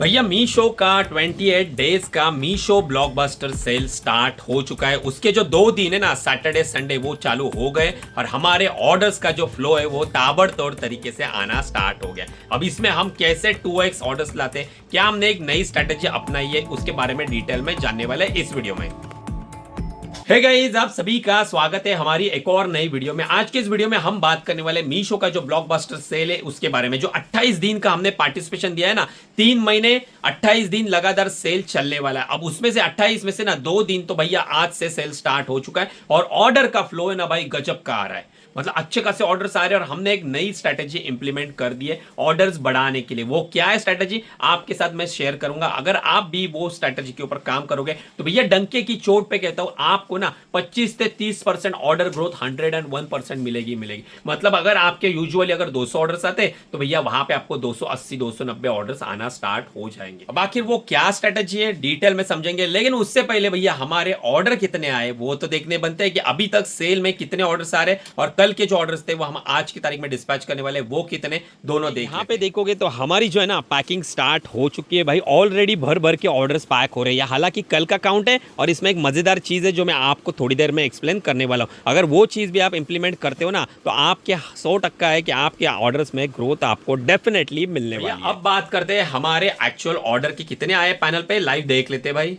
भैया मीशो का 28 डेज का मीशो ब्लॉकबस्टर सेल स्टार्ट हो चुका है। उसके जो 2 दिन है ना, सैटरडे संडे, वो चालू हो गए और हमारे ऑर्डर्स का जो फ्लो है वो ताबड़तोड़ तरीके से आना स्टार्ट हो गया। अब इसमें हम कैसे 2x ऑर्डर्स लाते हैं, क्या हमने एक नई स्ट्रेटेजी अपनाई है, उसके बारे में डिटेल में जानने वाले इस वीडियो में। हे गाइस, आप सभी का स्वागत है हमारी एक और नई वीडियो में। आज के इस वीडियो में हम बात करने वाले मीशो का जो ब्लॉकबस्टर सेल है उसके बारे में। जो 28 दिन का हमने पार्टिसिपेशन दिया है ना, 3 महीने 28 दिन लगातार सेल चलने वाला है। अब उसमें से 28 में से ना 2 दिन तो भैया आज से सेल स्टार्ट हो चुका है और ऑर्डर का फ्लो है ना भाई गजब का आ रहा है। मतलब अच्छे खासे ऑर्डर्स आ रहे हैं और हमने एक नई स्ट्रेटेजी इंप्लीमेंट कर दी है ऑर्डर्स बढ़ाने के लिए। वो क्या है स्ट्रेटेजी, आपके साथ मैं शेयर करूंगा। अगर आप भी वो स्ट्रेटेजी के ऊपर काम करोगे तो भैया डंके की चोट पे कहता हूं, आपको ना 25 से 30% ऑर्डर ग्रोथ 101% मिलेगी। मतलब अगर आपके यूजुअली अगर 200 ऑर्डर्स आते तो भैया वहां पे आपको 280 290 ऑर्डर्स आना स्टार्ट हो जाएंगे। अब आखिर वो क्या स्ट्रेटेजी है डिटेल में समझेंगे, लेकिन उससे पहले भैया हमारे ऑर्डर कितने आए वो तो देखने बनते हैं कि अभी तक सेल में कितने ऑर्डर्स आ रहे और कल के जो ऑर्डर्स थे वो हम आज की तारीख में डिस्पैच करने वाले वो कितने, दोनों देख। यहाँ पे देखोगे तो हमारी जो है ना पैकिंग स्टार्ट हो चुकी है भाई। ऑलरेडी भर भर के ऑर्डर्स पैक हो रहे हैं। हालांकि कल का काउंट है और इसमें एक मजेदार चीज है जो मैं आपको थोड़ी देर में एक्सप्लेन करने वाला हूं। अगर वो चीज भी आप इंप्लीमेंट करते हो ना तो आपके 100% है कि आपके ऑर्डर्स में ग्रोथ आपको डेफिनेटली मिलने वाली है। अब बात करते हैं हमारे एक्चुअल ऑर्डर के कितने आए पैनल पे, लाइव देख लेते हैं भाई।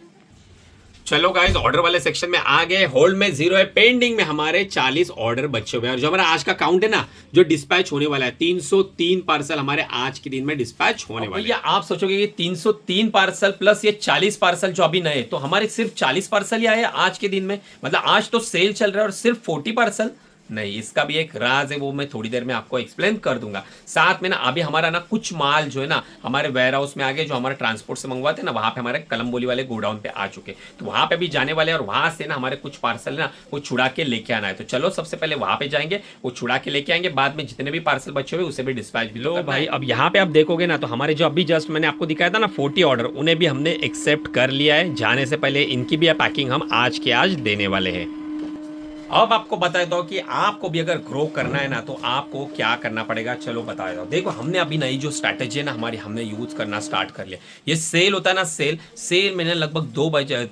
चलो गाइस, ऑर्डर वाले सेक्शन में आ गए। होल्ड में 0 है, पेंडिंग में हमारे 40 ऑर्डर बचे हुए हैं और जो हमारा आज का काउंट है ना, जो डिस्पैच होने वाला है 303 पार्सल हमारे आज के दिन में डिस्पैच होने वाले हैं। भैया आप सोचोगे कि 303 पार्सल प्लस ये 40 पार्सल जो अभी नए, तो हमारे सिर्फ 40 पार्सल ही आए आज के दिन में। मतलब आज तो सेल चल रहा है और सिर्फ 40 पार्सल नहीं, इसका भी एक राज है, वो मैं थोड़ी देर में आपको एक्सप्लेन कर दूंगा। साथ में ना अभी हमारा ना कुछ माल जो है ना हमारे वेयर हाउस में आ गए, जो हमारे ट्रांसपोर्ट से मंगवाते हैं ना, वहां पे हमारे कलमबोली वाले गोडाउन पे आ चुके, तो वहां पे भी जाने वाले और वहां से ना हमारे कुछ पार्सल ना वो छुड़ा के लेके आना है। तो चलो सबसे पहले वहां पे जाएंगे, वो छुड़ा के लेके आएंगे, बाद में जितने भी पार्सल बचे हुए उसे भी डिस्पैच भी लो भाई। अब यहाँ पे आप देखोगे ना तो हमारे जो अभी जस्ट मैंने आपको दिखाया था ना 40 ऑर्डर, उन्हें भी हमने एक्सेप्ट कर लिया है। जाने से पहले इनकी भी पैकिंग हम आज के आज देने वाले हैं। अब आपको बता दो कि आपको भी अगर ग्रो करना है ना तो आपको क्या करना पड़ेगा, चलो बता दो। देखो, हमने अभी नई जो स्ट्रैटेजी है ना हमारी, हमने यूज करना स्टार्ट कर लिया। ये सेल होता है ना, सेल में लगभग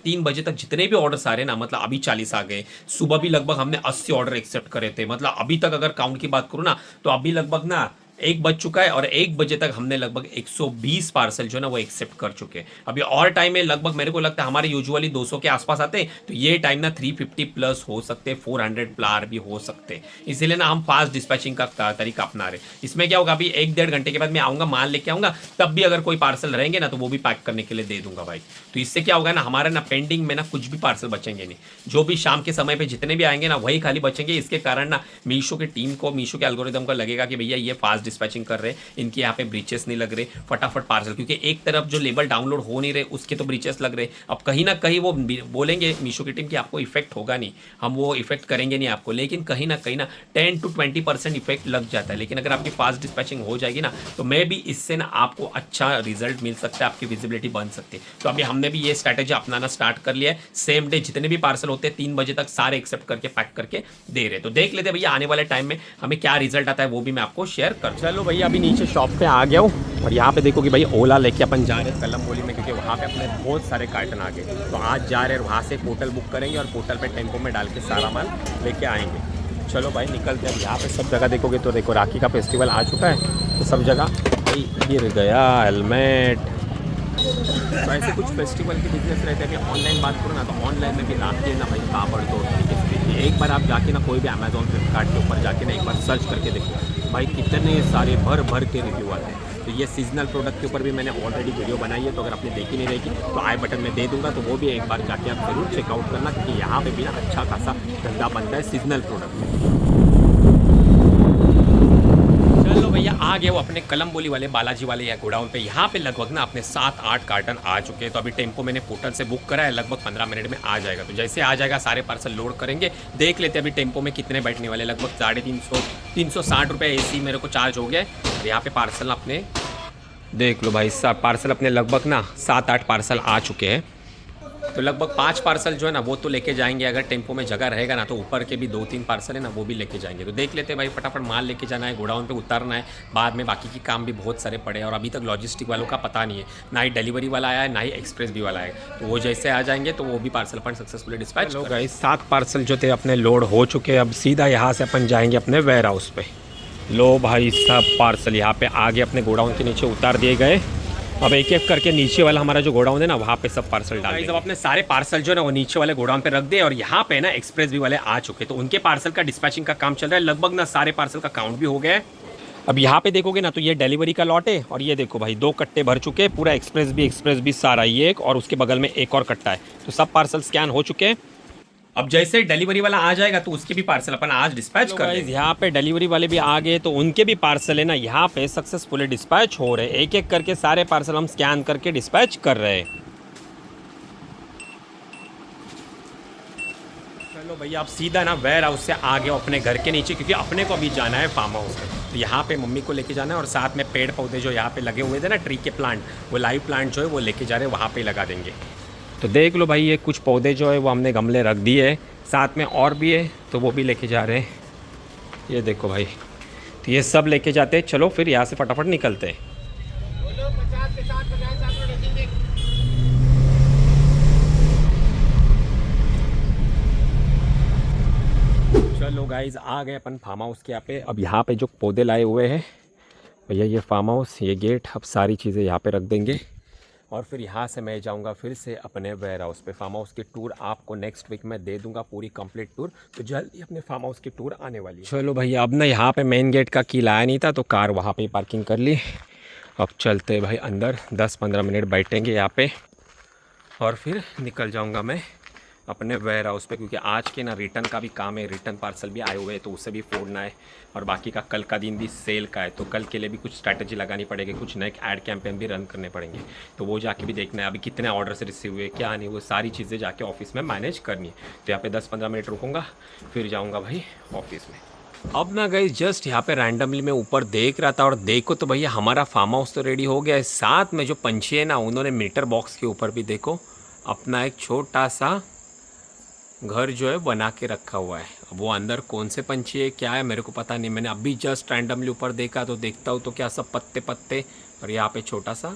3 बजे तक जितने भी ऑर्डर्स आ रहे हैं ना, मतलब अभी 40 आ गए। सुबह भी लगभग हमने 80 ऑर्डर एक्सेप्ट करे थे। मतलब अभी तक अगर काउंट की बात करूँ ना तो अभी लगभग ना 1 बज चुका है और 1 बजे तक हमने लगभग 120 पार्सल जो है ना वो एक्सेप्ट कर चुके हैं। अभी और टाइम में लगभग मेरे को लगता है हमारे यूजुअली 200 के आसपास आते हैं, तो ये टाइम ना 350 प्लस हो सकते हैं, 400 प्लार भी हो सकते हैं। इसीलिए ना हम फास्ट डिस्पैचिंग का तरीका अपना रहे। इसमें क्या होगा, अभी 1-1.5 घंटे के बाद मैं आऊँगा, माल लेके आऊँगा, तब भी अगर कोई पार्सल रहेंगे ना तो वो भी पैक करने के लिए दे दूंगा भाई। तो इससे क्या होगा ना, हमारे ना पेंडिंग में ना कुछ भी पार्सल बचेंगे नहीं। जो भी शाम के समय पर जितने भी आएंगे ना वही खाली बचेंगे। इसके कारण ना मीशो की टीम को, मीशो के एल्गोरिदम को लगेगा कि भैया ये फास्ट डिस्पैचिंग कर रहे हैं, इनके यहाँ पे ब्रीचेस नहीं लग रहे, फटाफट पार्सल। क्योंकि एक तरफ जो लेबल डाउनलोड हो नहीं रहे उसके तो ब्रीचेस लग रहे। अब कहीं ना कहीं वो बोलेंगे मीशो की टीम कि आपको इफेक्ट होगा नहीं, हम वो इफेक्ट करेंगे नहीं आपको, लेकिन कहीं ना 10 to 20% इफेक्ट लग जाता है। लेकिन अगर आपकी फास्ट डिस्पैचिंग हो जाएगी ना तो मैं भी इससे ना आपको अच्छा रिजल्ट मिल सकता है, आपकी विजिबिलिटी बन सकती है। तो अभी हमने भी ये स्ट्रैटेजी अपनाना स्टार्ट कर लिया है। सेम डे जितने भी पार्सल होते हैं 3 बजे तक सारे एक्सेप्ट करके पैक करके दे रहे। तो देख लेते भैया आने वाले टाइम में हमें क्या रिजल्ट आता है, वो भी मैं आपको शेयर कर। चलो भैया अभी नीचे शॉप पे आ गया हूँ और यहाँ पे देखो कि भाई ओला लेके अपन जा रहे हैं कलमबोली में, क्योंकि वहाँ पे अपने बहुत सारे कार्टन आ गए। तो आज जा रहे हैं वहाँ से पोर्टल बुक करेंगे और पोर्टल पे टेम्पो में डाल के सारा माल लेके आएंगे। चलो भाई निकलते हैं। यहाँ पे सब जगह देखोगे तो देखो राखी का फेस्टिवल आ चुका है, तो सब जगह भाई गिर गया हेलमेट। तो ऐसे कुछ फेस्टिवल के बिजनेस रहते हैं। ऑनलाइन बात करो ना तो ऑनलाइन में भी राखी है ना भाई ताबड़तोड़ तरीके से देखिए। एक बार आप जाके ना कोई भी अमेजोन फ्लिपकार्ट के ऊपर जाके ना एक बार सर्च करके देखो भाई, कितने सारे भर भर के रिव्यू आते हैं। तो ये सीजनल प्रोडक्ट के ऊपर भी मैंने ऑलरेडी वीडियो बनाई है, तो अगर आपने देखी नहीं रहेगी तो आई बटन में दे दूंगा, तो वो भी एक बार जाके आप जरूर चेकआउट करना, क्योंकि यहाँ पे भी ना अच्छा खासा धंधा बनता है सीजनल प्रोडक्ट में। चलो भैया आ गए वो अपने कलमबोली वाले बालाजी वाले या गोडाउन पे। यहाँ पे लगभग ना अपने 7-8 कार्टन आ चुके हैं। तो अभी टेम्पो मैंने पोर्टल से बुक करा है, लगभग 15 मिनट में आ जाएगा। तो जैसे आ जाएगा सारे पार्सल लोड करेंगे। देख लेते हैं अभी टेम्पो में कितने बैठने वाले, लगभग 350 रुपये AC मेरे को चार्ज हो गया है। यहाँ पे पार्सल अपने देख लो भाई, सब पार्सल अपने लगभग ना 7-8 पार्सल आ चुके हैं। तो लगभग 5 पार्सल जो है ना वो तो लेके जाएंगे, अगर टेम्पो में जगह रहेगा ना तो ऊपर के भी 2-3 पार्सल है ना वो भी लेके जाएंगे। तो देख लेते हैं भाई, फटाफट माल लेके जाना है, गोडाउन पे उतारना है, बाद में बाकी की काम भी बहुत सारे पड़े हैं और अभी तक लॉजिस्टिक वालों का पता नहीं है, ना ही डिलीवरी वाला आया है ना ही एक्सप्रेस भी वाला है। तो वो जैसे आ जाएंगे तो वो भी पार्सल अपन सक्सेसफुली डिस्पैच हो गए। 7 पार्सल जो थे अपने लोड हो चुके हैं, अब सीधा यहाँ से अपन जाएंगे अपने वेयर हाउस पे। लो भाई सब पार्सल यहाँ पे आगे अपने गोडाउन के नीचे उतार दिए गए। अब एक एक करके नीचे वाला हमारा जो गोडाउन है ना वहाँ पे सब पार्सल डाल दिए। अब अपने सारे पार्सल जो है ना वो नीचे वाले गोडाउन पे रख दिए और यहाँ पे ना एक्सप्रेस भी वाले आ चुके, तो उनके पार्सल का डिस्पैचिंग का काम चल रहा है। लगभग ना सारे पार्सल का काउंट भी हो गया है। अब यहाँ पे देखोगे ना तो ये डिलीवरी का लॉट है और ये देखो भाई 2 कट्टे भर चुके हैं, पूरा एक्सप्रेस भी सारा ये एक, और उसके बगल में एक और कट्टा है। तो सब पार्सल स्कैन हो चुके हैं। अब जैसे डिलीवरी वाला आ जाएगा तो उसके भी पार्सल अपन आज डिस्पैच कर देंगे। यहाँ पे डिलीवरी वाले भी आ गए तो उनके भी पार्सल है ना यहाँ पे सक्सेसफुली डिस्पैच हो रहे हैं। एक एक करके सारे पार्सल हम स्कैन करके डिस्पैच कर रहे हैं। चलो भैया आप सीधा ना वेयर हाउस से आ गए अपने घर के नीचे, क्योंकि अपने को अभी जाना है फार्म हाउस में। तो यहाँ पे मम्मी को लेके जाना है और साथ में पेड़ पौधे जो यहाँ पे लगे हुए थे ना ट्री के प्लांट, वो लाइव प्लांट जो है वो लेके जा रहे हैं, वहाँ पे लगा देंगे। तो देख लो भाई ये कुछ पौधे जो है वो हमने गमले रख दिए हैं, साथ में और भी है तो वो भी लेके जा रहे हैं। ये देखो भाई, तो ये सब लेके जाते हैं। चलो फिर यहाँ से फटाफट निकलते हैं। चलो गाइज आ गए अपन फार्म हाउस के यहाँ पे। अब यहाँ पे जो पौधे लाए हुए हैं भैया, ये फार्म हाउस, ये गेट, अब सारी चीज़ें यहाँ पे रख देंगे और फिर यहाँ से मैं जाऊँगा फिर से अपने वेयर हाउस पे। फार्म हाउस की टूर आपको नेक्स्ट वीक में दे दूँगा, पूरी कंप्लीट टूर, तो जल्दी अपने फार्म हाउस की टूर आने वाली है। चलो भैया अब ना यहाँ पे मेन गेट का की लाया नहीं था तो कार वहाँ पे पार्किंग कर ली। अब चलते भाई अंदर, 10-15 मिनट बैठेंगे यहाँ पे और फिर निकल जाऊँगा मैं अपने वेयर हाउस पे, क्योंकि आज के ना रिटर्न का भी काम है, रिटर्न पार्सल भी आए हुए हैं तो उसे भी फोड़ना है और बाकी का कल का दिन भी सेल का है, तो कल के लिए भी कुछ स्ट्रैटेजी लगानी पड़ेगी, कुछ नए ऐड कैंपेन भी रन करने पड़ेंगे, तो वो जाके भी देखना है अभी कितने ऑर्डर से रिसीव हुए क्या नहीं, वो सारी चीज़ें जाके ऑफिस में मैनेज करनी है। तो यहाँ पे 10-15 मिनट रुकूंगा फिर जाऊँगा भाई ऑफिस में। अब ना गई जस्ट यहाँ पे रैंडमली मैं ऊपर देख रहा था और देखो तो भैया हमारा फार्म हाउस तो रेडी हो गया है। साथ में जो पंछी है ना उन्होंने मीटर बॉक्स के ऊपर भी देखो अपना एक छोटा सा घर जो है बना के रखा हुआ है। अब वो अंदर कौन से पंछी है क्या है मेरे को पता नहीं, मैंने अभी जस्ट रैंडमली ऊपर देखा तो देखता हूँ तो क्या सब पत्ते पत्ते और यहाँ पे छोटा सा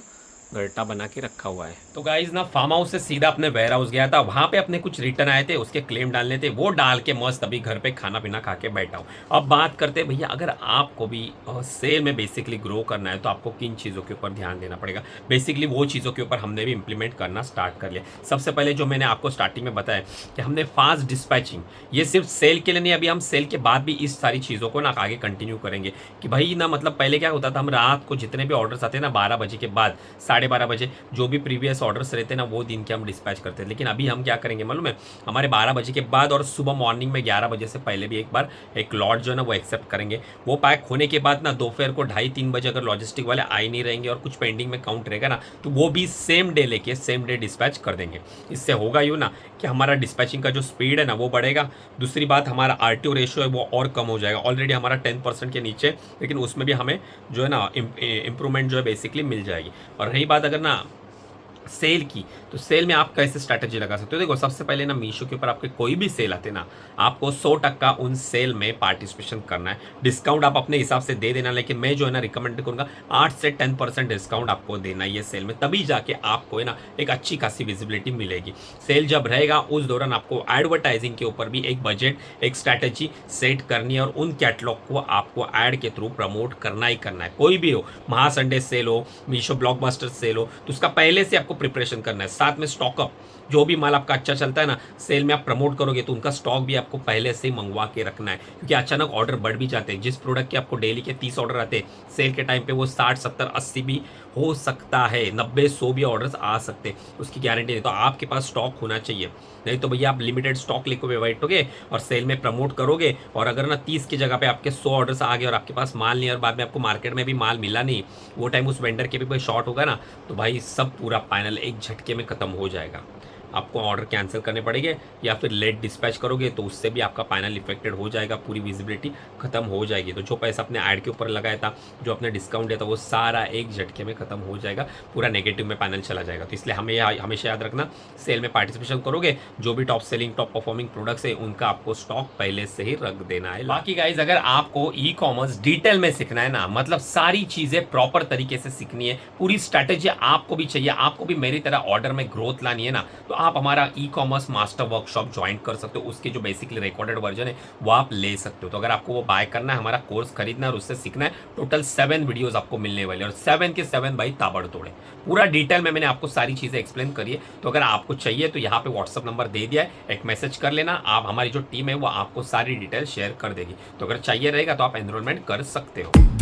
गड्ढा बना के रखा हुआ है। तो गाइज ना फार्म हाउस से सीधा अपने वेयर हाउस गया था, वहाँ पे अपने कुछ रिटर्न आए थे, उसके क्लेम डालने थे, वो डाल के मस्त अभी घर पे खाना पीना खा के बैठा हूँ। अब बात करते हैं भैया, अगर आपको भी सेल में बेसिकली ग्रो करना है तो आपको किन चीज़ों के ऊपर ध्यान देना पड़ेगा। बेसिकली वो चीज़ों के ऊपर हमने भी इंप्लीमेंट करना स्टार्ट कर लिया। सबसे पहले जो मैंने आपको स्टार्टिंग में बताया कि हमने फास्ट डिस्पैचिंग, ये सिर्फ सेल के लिए नहीं, अभी हम सेल के बाद भी इस सारी चीज़ों को ना आगे कंटिन्यू करेंगे कि भाई ना मतलब पहले क्या होता था, हम रात को जितने भी ऑर्डर्स आते हैं ना 12 बजे के बाद 12:30 बजे जो भी प्रीवियस ऑर्डर्स रहते हैं ना वो दिन के हम डिस्पैच करते हैं। लेकिन अभी हम क्या करेंगे मालूम है, हमारे 12 बजे के बाद और सुबह मॉर्निंग में 11 बजे से पहले भी एक बार एक लॉट जो है ना वो एक्सेप्ट करेंगे। वो पैक होने के बाद ना दोपहर को 2:30-3 बजे अगर लॉजिस्टिक वाले आ ही नहीं रहेंगे और कुछ पेंडिंग में काउंट रहेगा ना तो वो भी सेम डे लेके सेम डे डिस्पैच कर देंगे। इससे होगा यूँ ना कि हमारा डिस्पैचिंग का जो स्पीड है ना वो बढ़ेगा। दूसरी बात हमारा RTO रेशियो है वो और कम हो जाएगा। ऑलरेडी हमारा 10% के नीचे, लेकिन उसमें भी हमें जो है ना इम्प्रूवमेंट जो है बेसिकली मिल जाएगी। और रही बात अगर ना सेल की, तो सेल में आप कैसे स्ट्रैटेजी लगा सकते हो। देखो सबसे पहले ना मीशो के ऊपर आपके कोई भी सेल आते ना आपको 100% उन सेल में पार्टिसिपेशन करना है। डिस्काउंट आप अपने हिसाब से दे देना, लेकिन मैं जो है ना रिकमेंड करूँगा 8 से 10% डिस्काउंट आपको देना है ये सेल में, तभी जाके आपको है ना एक अच्छी खासी विजिबिलिटी मिलेगी। सेल जब रहेगा उस दौरान आपको एडवर्टाइजिंग के ऊपर भी एक बजट, एक स्ट्रैटेजी सेट करनी है और उन कैटलॉग को आपको ऐड के थ्रू प्रमोट करना ही करना है। कोई भी हो, महा संडे सेल हो, मीशो ब्लॉकबस्टर सेल हो, तो उसका पहले से आपको प्रिपरेशन करना है। साथ में स्टॉकअप, जो भी माल आपका अच्छा चलता है ना सेल में आप प्रमोट करोगे तो उनका स्टॉक भी आपको पहले से ही मंगवा के रखना है, क्योंकि अचानक ऑर्डर बढ़ भी जाते हैं। जिस प्रोडक्ट के आपको डेली के 30 ऑर्डर आते हैं, सेल के टाइम पे वो 60, 70, 80 भी हो सकता है, 90, 100 भी ऑर्डर्स आ सकते हैं, उसकी गारंटी नहीं। तो आपके पास स्टॉक होना चाहिए, नहीं तो भैया आप लिमिटेड स्टॉक लेकर बैठोगे और सेल में प्रमोट करोगे और अगर ना 30 की जगह पे आपके 100 ऑर्डर्स आ गए और आपके पास माल नहीं और बाद में आपको मार्केट में भी माल मिला नहीं, वो टाइम उस वेंडर के भी कोई शॉर्ट होगा ना तो भाई सब पूरा पैनल एक झटके में खत्म हो जाएगा। आपको ऑर्डर कैंसिल करने पड़ेंगे या फिर लेट डिस्पैच करोगे तो उससे भी आपका पैनल इफेक्टेड हो जाएगा, पूरी विजिबिलिटी खत्म हो जाएगी। तो जो पैसा अपने ऐड के ऊपर लगाया था, जो अपने डिस्काउंट दिया था, वो सारा एक झटके में खत्म हो जाएगा, पूरा नेगेटिव में पैनल चला जाएगा। तो इसलिए हमें हमेशा याद रखना, सेल में पार्टिसिपेशन करोगे, जो भी top selling top performing products है उनका आपको स्टॉक पहले से ही रख देना है। बाकी गाइज अगर आपको ई कॉमर्स डिटेल में सीखना है ना, मतलब सारी चीजें प्रॉपर तरीके से सीखनी है, पूरी स्ट्रैटेजी आपको भी चाहिए, आपको भी मेरी तरह ऑर्डर में ग्रोथ लानी है ना, तो आप हमारा e commerce master workshop join कर सकते हो। उसके जो बेसिकली रिकॉर्डेड वर्जन है वो आप ले सकते हो। तो अगर आपको वो बाय करना है, हमारा कोर्स खरीदना है और उससे सीखना है, टोटल 7 वीडियोस आपको मिलने वाले और 7 के 7 भाई ताबड़तोड़ है। पूरा डिटेल में मैंने आपको सारी चीजें एक्सप्लेन करी है। तो अगर आपको चाहिए तो यहाँ पे व्हाट्सअप नंबर दे दिया है, एक मैसेज कर लेना, आप हमारी जो टीम है वो आपको सारी डिटेल शेयर कर देगी। तो अगर चाहिए रहेगा तो आप एनरोलमेंट कर सकते हो।